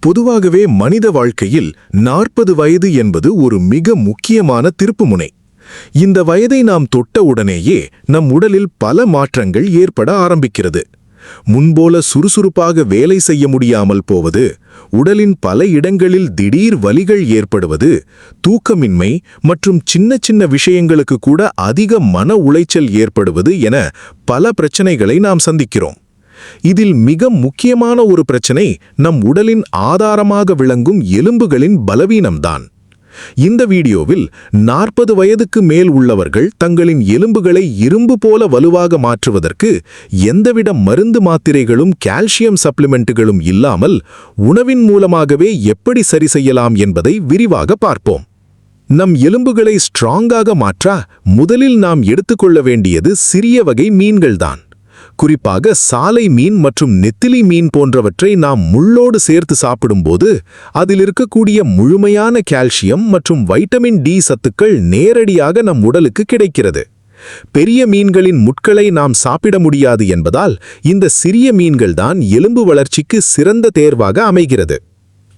பொதுவாகவே மனித வாழ்க்கையில் 40 வயது என்பது ஒரு மிக முக்கியமான திருப்புமுனை. இந்த வயதை நாம் தொட்ட உடனேயே நம் உடலில் பல மாற்றங்கள் ஏற்பட ஆரம்பிக்கிறது. முன்போல சுறுசுறுப்பாக வேலை செய்ய முடியாமல் போவது, உடலின் பல இடங்களில் திடீர் வலிகள் ஏற்படுவது, தூக்கமின்மை மற்றும் சின்ன சின்ன விஷயங்களுக்கு கூட அதிக மன உளைச்சல் ஏற்படுவது என பல பிரச்சனைகளை நாம் சந்திக்கிறோம். இதில் மிக முக்கியமான ஒரு பிரச்சனை நம் உடலின் ஆதாரமாக விளங்கும் எலும்புகளின் பலவீனம்தான். இந்த வீடியோவில் 40 வயதுக்கு மேல் உள்ளவர்கள் தங்களின் எலும்புகளை இரும்பு போல வலுவாக மாற்றுவதற்கு எந்தவித மருந்து மாத்திரைகளும் கால்சியம் சப்ளிமெண்ட்டுகளும் இல்லாமல் உணவின் மூலமாகவே எப்படி சரி செய்யலாம் என்பதை விரிவாக பார்ப்போம். நம் எலும்புகளை ஸ்ட்ராங்காக மாற்ற முதலில் நாம் எடுத்துக்கொள்ள வேண்டியது சிறிய வகை மீன்கள்தான். குறிப்பாக சாலை மீன் மற்றும் நெத்திலி மீன் போன்றவற்றை நாம் முள்ளோடு சேர்த்து சாப்பிடும்போது அதில் இருக்கக்கூடிய முழுமையான கால்சியம் மற்றும் வைட்டமின் டி சத்துக்கள் நேரடியாக நம் உடலுக்கு கிடைக்கிறது. பெரிய மீன்களின் முட்களை நாம் சாப்பிட முடியாது என்பதால் இந்த சிறிய மீன்கள்தான் எலும்பு வளர்ச்சிக்கு சிறந்த தேர்வாக அமைகிறது.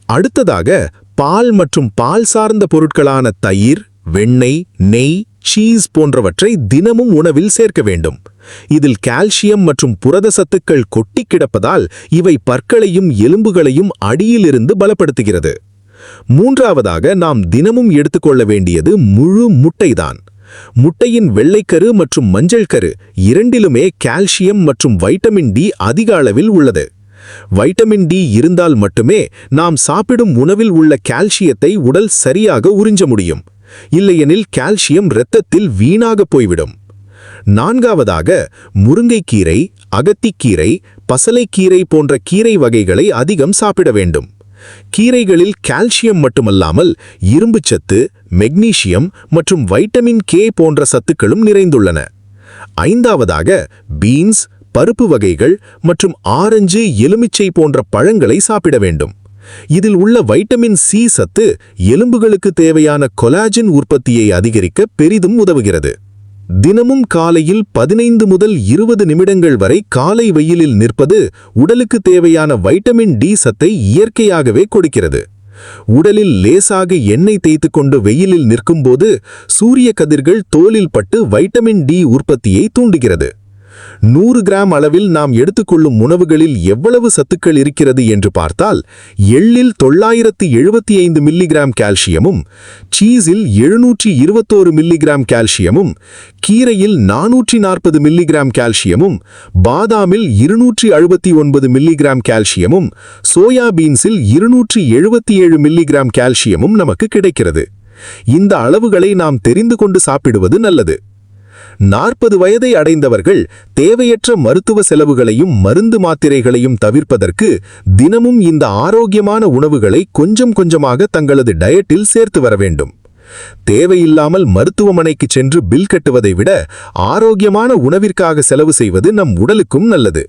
அடுத்ததாக பால் மற்றும் பால் சார்ந்த பொருட்களான தயிர், வெண்ணெய், நெய், சீஸ் போன்றவற்றை தினமும் உணவில் சேர்க்க வேண்டும். இதில் கால்சியம் மற்றும் புரத சத்துக்கள் கொட்டி கிடப்பதால் இவை பற்களையும் எலும்புகளையும் அடியிலிருந்து பலப்படுத்துகிறது. மூன்றாவதாக நாம் தினமும் எடுத்துக்கொள்ள வேண்டியது முழு முட்டைதான். முட்டையின் வெள்ளைக்கரு மற்றும் மஞ்சள் கரு இரண்டிலுமே கால்சியம் மற்றும் வைட்டமின் டி அதிக அளவில் உள்ளது. வைட்டமின் டி இருந்தால் மட்டுமே நாம் சாப்பிடும் உணவில் உள்ள கால்சியத்தை உடல் சரியாக உறிஞ்ச முடியும். இல்லையெனில் கால்சியம் இரத்தத்தில் வீணாக போய்விடும். நான்காவதாக முருங்கைக்கீரை, அகத்திக்கீரை, பசலைக்கீரை போன்ற கீரை வகைகளை அதிகம் சாப்பிட வேண்டும். கீரைகளில் கால்சியம் மட்டுமல்லாமல் இரும்புச்சத்து, மெக்னீசியம் மற்றும் வைட்டமின் கே போன்ற சத்துக்களும் நிறைந்துள்ளன. ஐந்தாவதாக பீன்ஸ், பருப்பு வகைகள் மற்றும் ஆரஞ்சு, எலுமிச்சை போன்ற பழங்களை சாப்பிட வேண்டும். இதில் உள்ள வைட்டமின் சி சத்து எலும்புகளுக்கு தேவையான கொலாஜன் உற்பத்தியை அதிகரிக்க பெரிதும் உதவுகிறது. தினமும் காலையில் 15 முதல் 20 நிமிடங்கள் வரை காலை வெயிலில் நிற்பது உடலுக்கு தேவையான வைட்டமின் டி சத்தை இயற்கையாகவே கொடுக்கிறது. உடலில் லேசாக எண்ணெய் தேய்த்துக்கொண்டு வெயிலில் நிற்கும்போது சூரிய கதிர்கள் தோலில் பட்டு வைட்டமின் டி உற்பத்தியை தூண்டுகிறது. 100 கிராம் அளவில் நாம் எடுத்துக்கொள்ளும் உணவுகளில் எவ்வளவு சத்துக்கள் இருக்கிறது என்று பார்த்தால், எள்ளில் 975 மில்லிகிராம் கால்சியமும், சீஸில் 721 மில்லிகிராம் கால்சியமும், கீரையில் 440 மில்லிகிராம் கால்சியமும், பாதாமில் 269 மில்லிகிராம் கால்சியமும், சோயாபீன்ஸில் 277 மில்லிகிராம் கால்சியமும் நமக்கு கிடைக்கிறது. இந்த அளவுகளை நாம் தெரிந்து கொண்டு சாப்பிடுவது நல்லது. 40 வயதை அடைந்தவர்கள் தேவையற்ற மருத்துவ செலவுகளையும் மருந்து மாத்திரைகளையும் தவிர்ப்பதற்கு தினமும் இந்த ஆரோக்கியமான உணவுகளை கொஞ்சம் கொஞ்சமாக தங்களது டயட்டில் சேர்த்து வர வேண்டும். தேவையில்லாமல் மருத்துவமனைக்கு சென்று பில் கட்டுவதை விட ஆரோக்கியமான உணவிற்காக செலவு செய்வது நம் உடலுக்கும் நல்லது.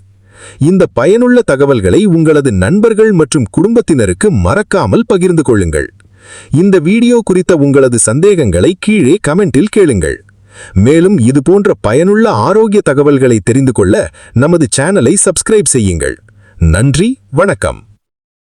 இந்த பயனுள்ள தகவல்களை உங்களது நண்பர்கள் மற்றும் குடும்பத்தினருக்கு மறக்காமல் பகிர்ந்து கொள்ளுங்கள். இந்த வீடியோ குறித்த உங்களது சந்தேகங்களை கீழே கமெண்டில் கேளுங்கள். மேலும் இதுபோன்ற பயனுள்ள ஆரோக்கிய தகவல்களை தெரிந்து கொள்ள நமது சேனலை சப்ஸ்கிரைப் செய்யுங்கள். நன்றி, வணக்கம்.